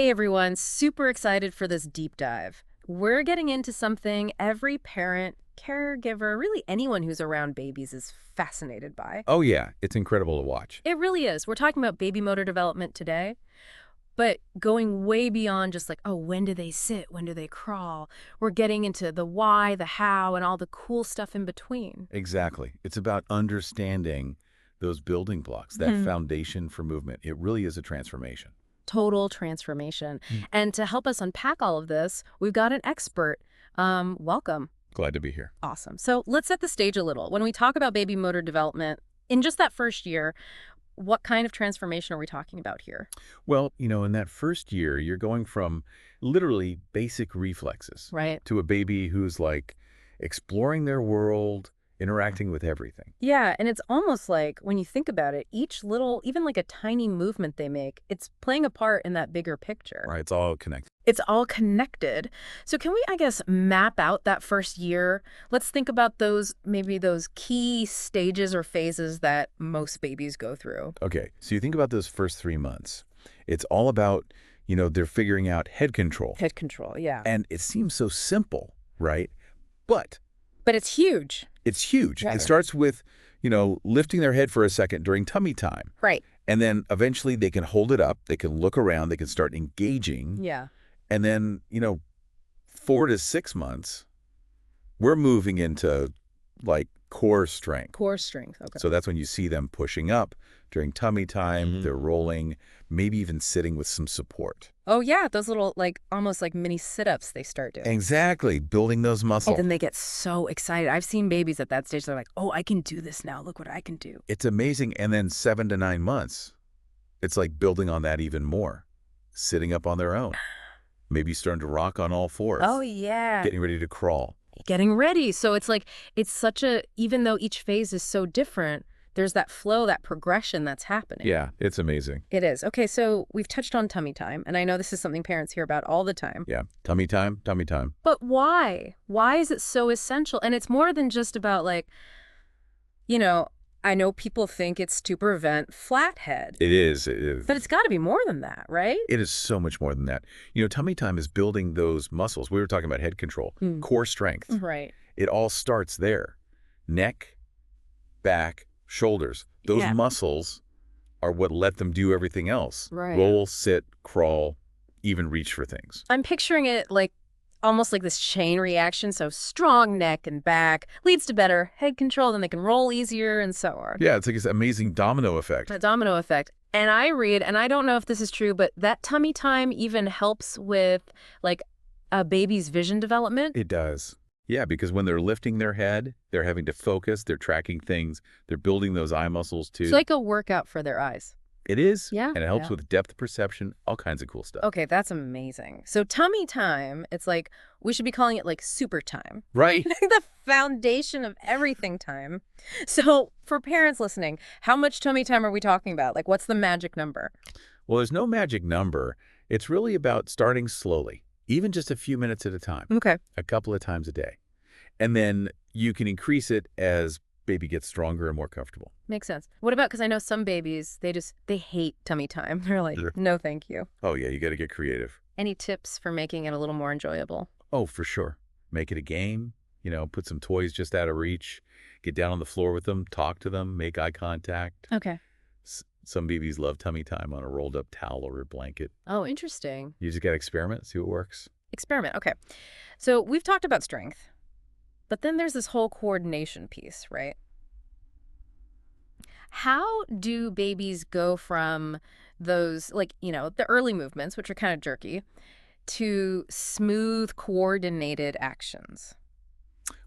Hey everyone, super excited for this deep dive. We're getting into something every parent, caregiver, really anyone who's around babies is fascinated by. Oh yeah, it's incredible to watch. It really is. We're talking about baby motor development today, but going way beyond just like, oh, when do they sit? When do they crawl? We're getting into the why, the how, and all the cool stuff in between. Exactly. It's about understanding those building blocks, that foundation for movement. It really is a transformation. Total transformation. Mm. And to help us unpack all of this, we've got an expert. Welcome. Glad to be here. Awesome. So let's set the stage a little. When we talk about baby motor development, in just that first year, what kind of transformation are we talking about here? Well, in that first year, you're going from literally basic reflexes Right. to a baby who's like exploring their world, interacting with everything. Yeah, and it's almost like, when you think about it, each little, even like a tiny movement they make, it's playing a part in that bigger picture. Right, it's all connected. It's all connected. So can we, I guess, map out that first year? Let's think about maybe those key stages or phases that most babies go through. Okay, so you think about those first 3 months. It's all about, they're figuring out head control. Head control, yeah. And it seems so simple, right? But But it's huge. it's huge. Right. It starts with, lifting their head for a second during tummy time. Right. And then eventually they can hold it up, they can look around, they can start engaging. Yeah. And then, 4 to 6 months, we're moving into like core strength. Core strength, okay. So that's when you see them pushing up during tummy time, Mm-hmm. they're rolling, maybe even sitting with some support. Oh, yeah, those little, almost like mini sit-ups they start doing. Exactly, building those And muscles. then they get so excited. I've seen babies at that stage, they're like, oh, I can do this now. Look what I can do. It's amazing. And then 7 to 9 months, it's like building on that even more, sitting up on their own, maybe starting to rock on all fours, Oh, yeah. getting ready to crawl. Getting ready. So it's like, it's such a, even though each phase is so different, there's that flow, that progression that's happening. Yeah, it's amazing. It is. Okay, so we've touched on tummy time, and I know this is something parents hear about all the time. Yeah, tummy time, tummy time. But why? Why is it so essential? And it's more than just about I know people think it's to prevent flathead. It is. It is. But it's got to be more than that, right? It is so much more than that. Tummy time is building those muscles. We were talking about head control, core strength. Right. It all starts there. Neck, back, shoulders. Those Yeah. muscles are what let them do everything else. Right. Roll, sit, crawl, even reach for things. I'm picturing it almost like this chain reaction. So strong neck and back leads to better head control. Then they can roll easier and so on. Yeah, it's like this amazing domino effect. The domino effect. And I read, and I don't know if this is true, but that tummy time even helps with a baby's vision development. It does. Yeah, because when they're lifting their head, they're having to focus, they're tracking things, they're building those eye muscles too. It's like a workout for their eyes. It is. Yeah. And it helps Yeah. with depth perception, all kinds of cool stuff. Okay, that's amazing. So tummy time, it's like, we should be calling it super time. Right? The foundation of everything time. So for parents listening, how much tummy time are we talking about? What's the magic number? Well, there's no magic number. It's really about starting slowly, even just a few minutes at a time, Okay. a couple of times a day. And then you can increase it as baby gets stronger and more comfortable. Makes sense. What about, because I know some babies, they hate tummy time. They're like, Sure. no, thank you. Oh, yeah, you got to get creative. Any tips for making it a little more enjoyable? Oh, for sure. Make it a game, put some toys just out of reach, get down on the floor with them, talk to them, make eye contact. Okay. Some babies love tummy time on a rolled up towel or a blanket. Oh, interesting. You just got to experiment, see what works. Experiment. Okay. So we've talked about strength, but then there's this whole coordination piece, right? How do babies go from those, the early movements, which are kind of jerky, to smooth, coordinated actions?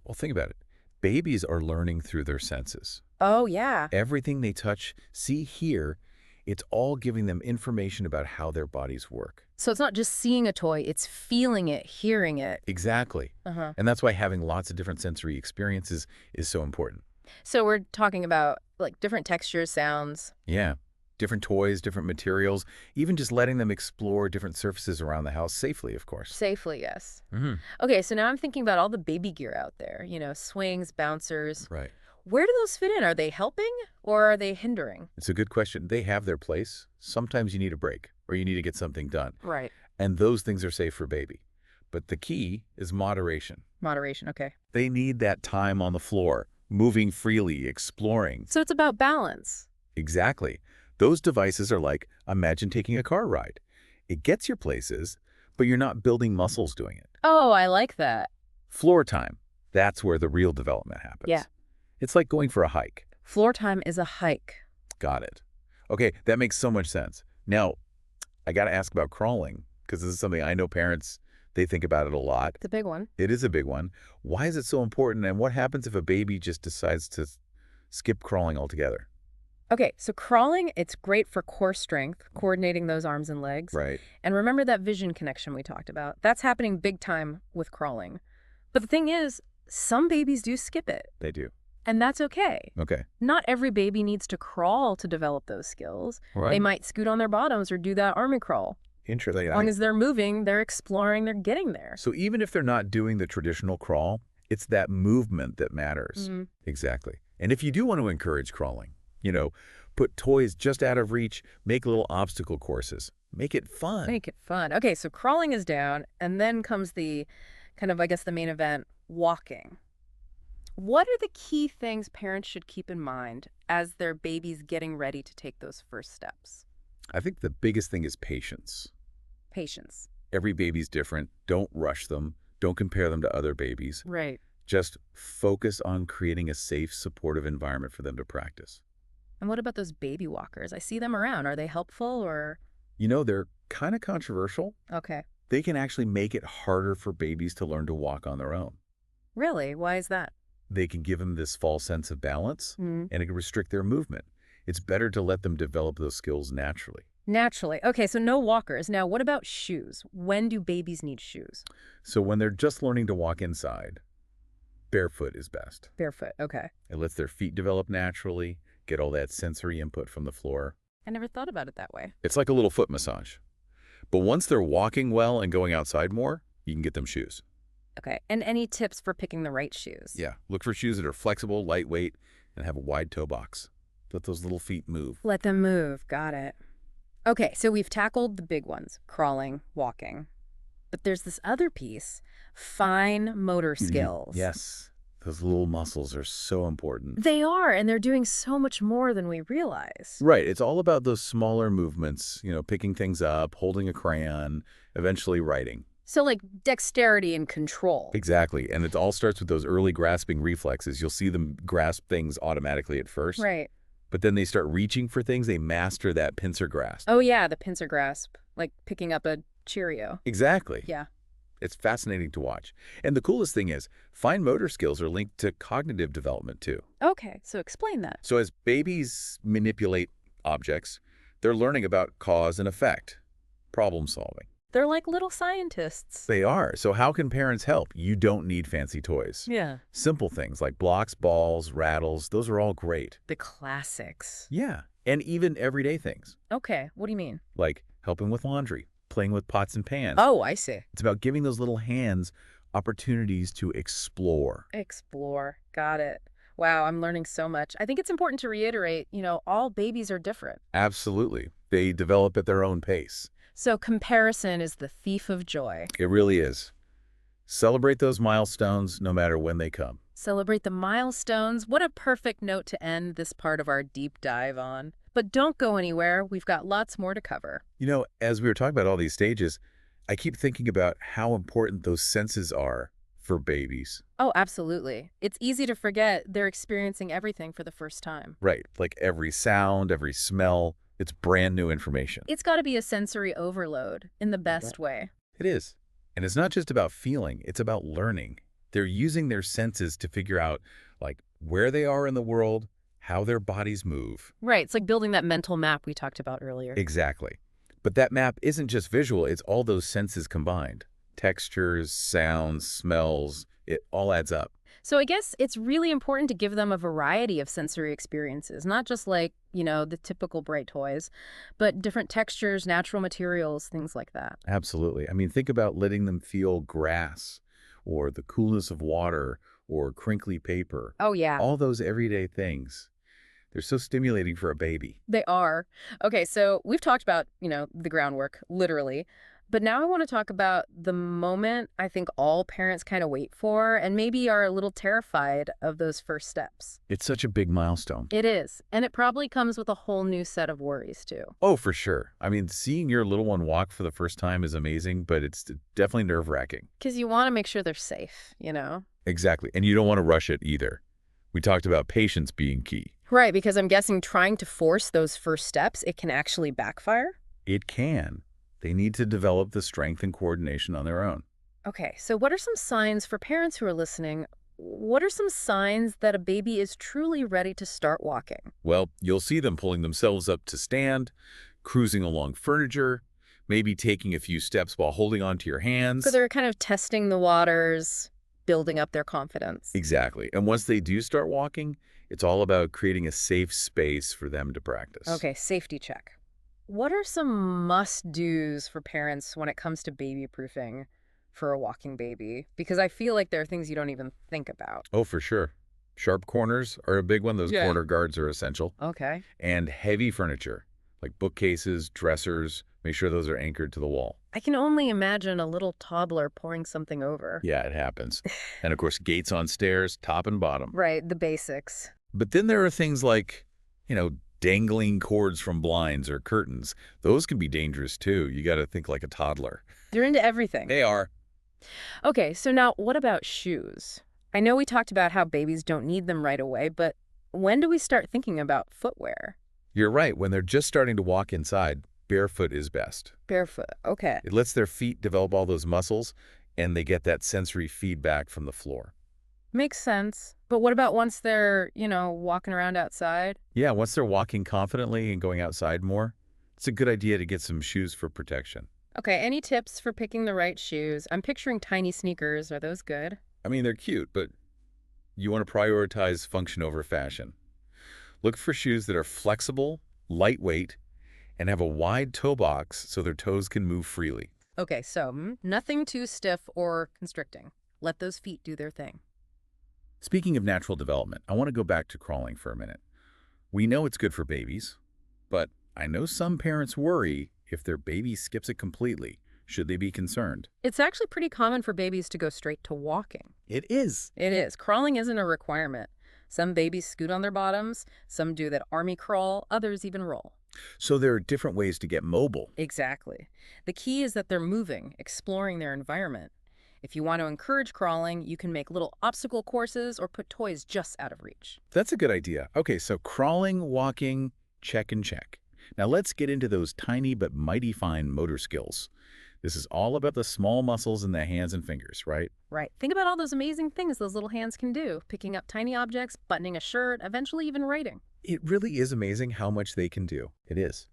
Well, think about it. Babies are learning through their senses. Oh, yeah. Everything they touch, see, hear, it's all giving them information about how their bodies work. So it's not just seeing a toy, it's feeling it, hearing it. Exactly. Uh-huh. And that's why having lots of different sensory experiences is so important. So we're talking about different textures, sounds. Yeah. Different toys, different materials, even just letting them explore different surfaces around the house safely, of course. Safely, yes. Mm-hmm. Okay, so now I'm thinking about all the baby gear out there, swings, bouncers. Right. Where do those fit in? Are they helping or are they hindering? It's a good question. They have their place. Sometimes you need a break or you need to get something done. Right. And those things are safe for baby. But the key is moderation. Moderation, okay. They need that time on the floor, moving freely, exploring. So it's about balance. Exactly. Those devices are like, imagine taking a car ride. It gets you places, but you're not building muscles doing it. Oh, I like that. Floor time, that's where the real development happens. Yeah. It's like going for a hike. Floor time is a hike. Got it. Okay, that makes so much sense. Now, I got to ask about crawling, because this is something I know parents, they think about it a lot. It's a big one. It is a big one. Why is it so important, and what happens if a baby just decides to skip crawling altogether? Okay, so crawling, it's great for core strength, coordinating those arms and legs. Right. And remember that vision connection we talked about? That's happening big time with crawling. But the thing is, some babies do skip it, They do. and that's okay. Okay. Not every baby needs to crawl to develop those skills. Right. They might scoot on their bottoms or do that army crawl. Interesting. As long as they're moving, they're exploring, they're getting there. So even if they're not doing the traditional crawl, it's that movement that matters. Mhm. Exactly. And if you do want to encourage crawling, put toys just out of reach, make little obstacle courses, make it fun. Make it fun. Okay, so crawling is down, and then comes the kind of, I guess, the main event, walking. What are the key things parents should keep in mind as their baby's getting ready to take those first steps? I think the biggest thing is patience. Patience. Every baby's different. Don't rush them. Don't compare them to other babies. Right. Just focus on creating a safe, supportive environment for them to practice. And what about those baby walkers? I see them around. Are they helpful or? They're kind of controversial. Okay. They can actually make it harder for babies to learn to walk on their own. Really? Why is that? They can give them this false sense of balance, Mm. and it can restrict their movement. It's better to let them develop those skills naturally. Naturally. Okay, so no walkers. Now, what about shoes? When do babies need shoes? So when they're just learning to walk inside, barefoot is best. Barefoot. Okay. It lets their feet develop naturally, get all that sensory input from the floor. I never thought about it that way. It's like a little foot massage. But once they're walking well and going outside more, you can get them shoes. Okay. And any tips for picking the right shoes? Yeah, look for shoes that are flexible, lightweight, and have a wide toe box. Let those little feet move. Let them move. Got it. Okay, so we've tackled the big ones, crawling, walking. But there's this other piece, fine motor skills. Yes, those little muscles are so important. They are, and they're doing so much more than we realize. Right, it's all about those smaller movements, picking things up, holding a crayon, eventually writing. So like dexterity and control. Exactly, and it all starts with those early grasping reflexes. You'll see them grasp things automatically at first. Right. But then they start reaching for things, they master that pincer grasp. Oh yeah, the pincer grasp, like picking up a Cheerio. Exactly. Yeah. It's fascinating to watch. And the coolest thing is, fine motor skills are linked to cognitive development too. Okay, so explain that. So as babies manipulate objects, they're learning about cause and effect, problem solving. They're like little scientists. They are. So how can parents help? You don't need fancy toys. Yeah. Simple things like blocks, balls, rattles, those are all great. The classics. Yeah. And even everyday things, Okay, what do you mean? like helping with laundry, playing with pots and pans. Oh, I see. It's about giving those little hands opportunities to explore. Explore. Got it. Wow, I'm learning so much. I think it's important to reiterate, all babies are different. Absolutely. They develop at their own pace. So comparison is the thief of joy. It really is. Celebrate those milestones no matter when they come. Celebrate the milestones. What a perfect note to end this part of our deep dive on. But don't go anywhere. We've got lots more to cover. As we were talking about all these stages, I keep thinking about how important those senses are for babies. Oh, absolutely. It's easy to forget they're experiencing everything for the first time. Right. Like every sound, every smell, it's brand new information. It's got to be a sensory overload in the best way. It is. And it's not just about feeling, it's about learning. They're using their senses to figure out, where they are in the world, how their bodies move. Right. It's like building that mental map we talked about earlier. Exactly. But that map isn't just visual, it's all those senses combined. Textures, sounds, smells, it all adds up. So I guess it's really important to give them a variety of sensory experiences, not just the typical bright toys, but different textures, natural materials, things like that. Absolutely. I mean, think about letting them feel grass or the coolness of water or crinkly paper. Oh, yeah. All those everyday things. They're so stimulating for a baby. They are. Okay, so we've talked about, the groundwork, literally. But now I want to talk about the moment I think all parents kind of wait for and maybe are a little terrified of those first steps. It's such a big milestone. It is. And it probably comes with a whole new set of worries, too. Oh, for sure. I mean, seeing your little one walk for the first time is amazing, but it's definitely nerve-wracking. Because you want to make sure they're safe, you know? Exactly. And you don't want to rush it either. We talked about patience being key. Right, because I'm guessing trying to force those first steps, it can actually backfire. It can. They need to develop the strength and coordination on their own. Okay, so what are some signs for parents who are listening? What are some signs that a baby is truly ready to start walking? Well, you'll see them pulling themselves up to stand, cruising along furniture, maybe taking a few steps while holding onto your hands. So they're kind of testing the waters, building up their confidence. Exactly. And once they do start walking, it's all about creating a safe space for them to practice. Okay, safety check. What are some must-dos for parents when it comes to baby-proofing for a walking baby? Because I feel like there are things you don't even think about. Oh, for sure. Sharp corners are a big one. Those Yeah. corner guards are essential. Okay. And heavy furniture, like bookcases, dressers, make sure those are anchored to the wall. I can only imagine a little toddler pouring something over. Yeah, it happens. And of course, gates on stairs, top and bottom. Right, the basics. But then there are things like, dangling cords from blinds or curtains. Those can be dangerous too. You got to think like a toddler. They're into everything. They are. Okay, so now what about shoes? I know we talked about how babies don't need them right away, but when do we start thinking about footwear? You're right. When they're just starting to walk inside, barefoot is best. Barefoot, okay. It lets their feet develop all those muscles, and they get that sensory feedback from the floor. Makes sense. But what about once they're, walking around outside? Yeah, once they're walking confidently and going outside more, it's a good idea to get some shoes for protection. Okay, any tips for picking the right shoes? I'm picturing tiny sneakers. Are those good? I mean, they're cute, but you want to prioritize function over fashion. Look for shoes that are flexible, lightweight, and have a wide toe box so their toes can move freely. Okay, so nothing too stiff or constricting. Let those feet do their thing. Speaking of natural development, I want to go back to crawling for a minute. We know it's good for babies, but I know some parents worry if their baby skips it completely. Should they be concerned? It's actually pretty common for babies to go straight to walking. It is. It is. Crawling isn't a requirement. Some babies scoot on their bottoms, some do that army crawl, others even roll. So there are different ways to get mobile. Exactly. The key is that they're moving, exploring their environment. If you want to encourage crawling, you can make little obstacle courses or put toys just out of reach. That's a good idea. Okay, so crawling, walking, check and check. Now let's get into those tiny but mighty fine motor skills. This is all about the small muscles in the hands and fingers, right? Right. Think about all those amazing things those little hands can do. Picking up tiny objects, buttoning a shirt, eventually even writing. It really is amazing how much they can do. It is.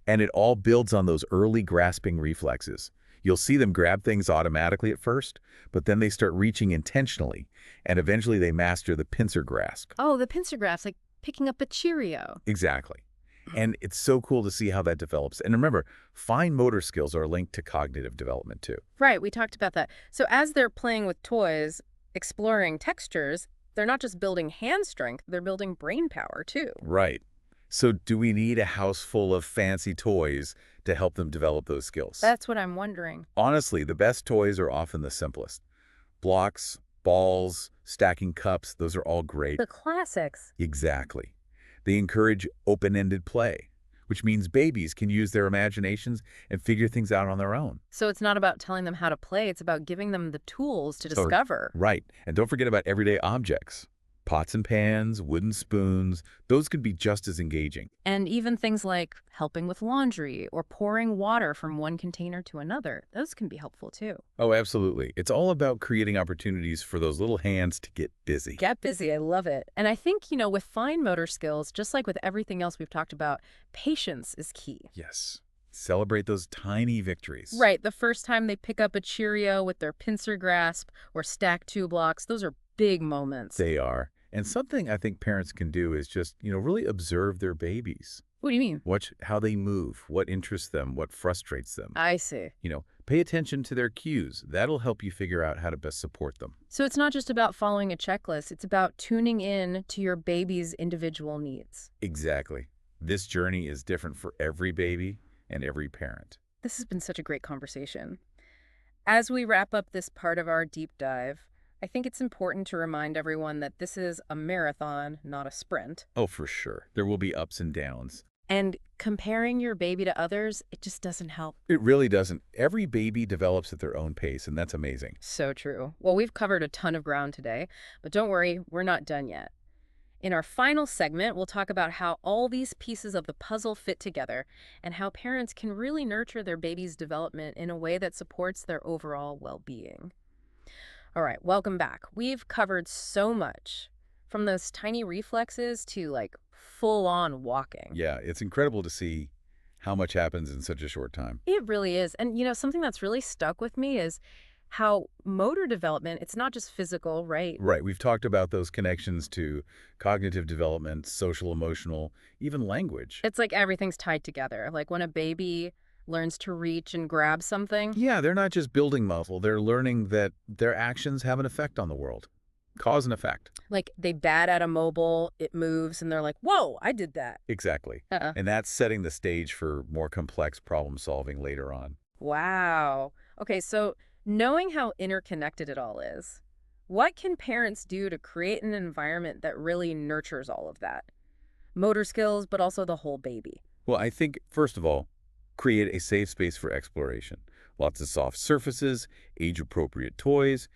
And it all builds on those early grasping reflexes. You'll see them grab things automatically at first, but then they start reaching intentionally, and eventually they master the pincer grasp. Oh, the pincer grasp, like picking up a Cheerio. Exactly. And it's so cool to see how that develops. And remember, fine motor skills are linked to cognitive development too. Right, we talked about that. So as they're playing with toys, exploring textures, they're not just building hand strength, they're building brain power too. Right. So do we need a house full of fancy toys to help them develop those skills? That's what I'm wondering. Honestly, the best toys are often the simplest. Blocks, balls, stacking cups, those are all great. The classics. Exactly. They encourage open-ended play, which means babies can use their imaginations and figure things out on their own. So it's not about telling them how to play, it's about giving them the tools to discover. Right. And don't forget about everyday objects. Pots and pans, wooden spoons, those can be just as engaging. And even things like helping with laundry or pouring water from one container to another, those can be helpful too. Oh, absolutely. It's all about creating opportunities for those little hands to get busy. Get busy, I love it. And I think, with fine motor skills, just like with everything else we've talked about, patience is key. Yes. Celebrate those tiny victories. Right, the first time they pick up a Cheerio with their pincer grasp or stack 2 blocks, those are big moments. They are. And something I think parents can do is just, really observe their babies. What do you mean? Watch how they move, what interests them, what frustrates them. I see. Pay attention to their cues. That'll help you figure out how to best support them. So it's not just about following a checklist, it's about tuning in to your baby's individual needs. Exactly. This journey is different for every baby and every parent. This has been such a great conversation. As we wrap up this part of our deep dive, I think it's important to remind everyone that this is a marathon, not a sprint. Oh, for sure. There will be ups and downs. And comparing your baby to others, it just doesn't help. It really doesn't. Every baby develops at their own pace, and that's amazing. So true. Well, we've covered a ton of ground today, but don't worry, we're not done yet. In our final segment, we'll talk about how all these pieces of the puzzle fit together and how parents can really nurture their baby's development in a way that supports their overall well-being. All right, welcome back. We've covered so much, from those tiny reflexes to like full-on walking. Yeah, it's incredible to see how much happens in such a short time. It really is. And something that's really stuck with me is how motor development, it's not just physical, right? Right, we've talked about those connections to cognitive development, social, emotional, even language. It's like everything's tied together. Like when a baby learns to reach and grab something, Yeah, they're not just building muscle, they're learning that their actions have an effect on the world. Cause and effect. like they bat at a mobile, it moves, and they're like, whoa, I did that. Exactly. Uh-uh. And that's setting the stage for more complex problem solving later on. Wow. Okay, so knowing how interconnected it all is, what can parents do to create an environment that really nurtures all of that? Motor skills, but also the whole baby. Well, I think, first of all, create a safe space for exploration. Lots of soft surfaces, age-appropriate toys.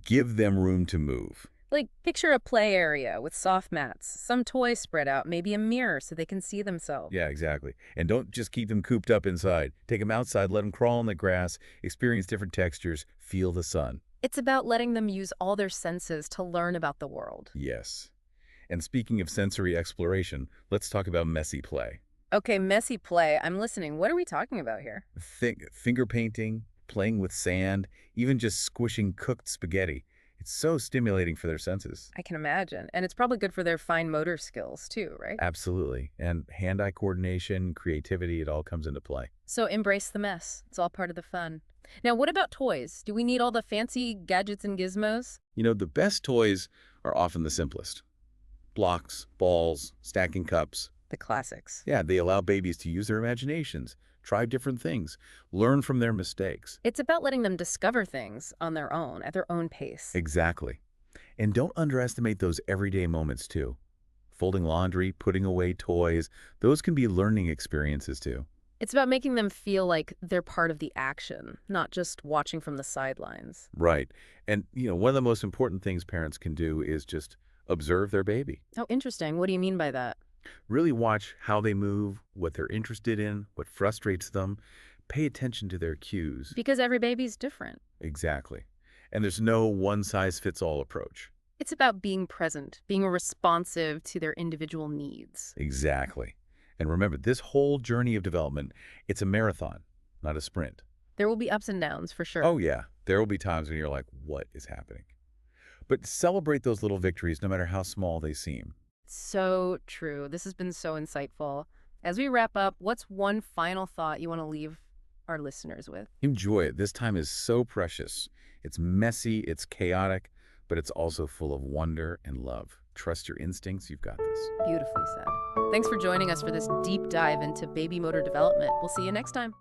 Give them room to move. Like, picture a play area with soft mats, some toys spread out, maybe a mirror so they can see themselves. Yeah, exactly. And don't just keep them cooped up inside. Take them outside, let them crawl in the grass, experience different textures, feel the sun. It's about letting them use all their senses to learn about the world. Yes. And speaking of sensory exploration, let's talk about messy play. Okay, messy play. I'm listening. What are we talking about here? Finger painting, playing with sand, even just squishing cooked spaghetti. It's so stimulating for their senses. I can imagine. And it's probably good for their fine motor skills too, right? Absolutely. And hand-eye coordination, creativity, it all comes into play. So embrace the mess. It's all part of the fun. Now, what about toys? Do we need all the fancy gadgets and gizmos? You know, the best toys are often the simplest. Blocks, balls, stacking cups. The classics. Yeah, they allow babies to use their imaginations, try different things, learn from their mistakes. It's about letting them discover things on their own, at their own pace. Exactly. And don't underestimate those everyday moments, too. Folding laundry, putting away toys, those can be learning experiences, too. It's about making them feel like they're part of the action, not just watching from the sidelines. Right. And, one of the most important things parents can do is just observe their baby. Oh, interesting. What do you mean by that? Really watch how they move, what they're interested in, what frustrates them. Pay attention to their cues. Because every baby's different. Exactly. And there's no one-size-fits-all approach. It's about being present, being responsive to their individual needs. Exactly. And remember, this whole journey of development, it's a marathon, not a sprint. There will be ups and downs, for sure. Oh, yeah. There will be times when you're like, what is happening? But celebrate those little victories, no matter how small they seem. So true. This has been so insightful. As we wrap up, what's one final thought you want to leave our listeners with? Enjoy it. This time is so precious. It's messy, it's chaotic, but it's also full of wonder and love. Trust your instincts. You've got this. Beautifully said. Thanks for joining us for this deep dive into baby motor development. We'll see you next time.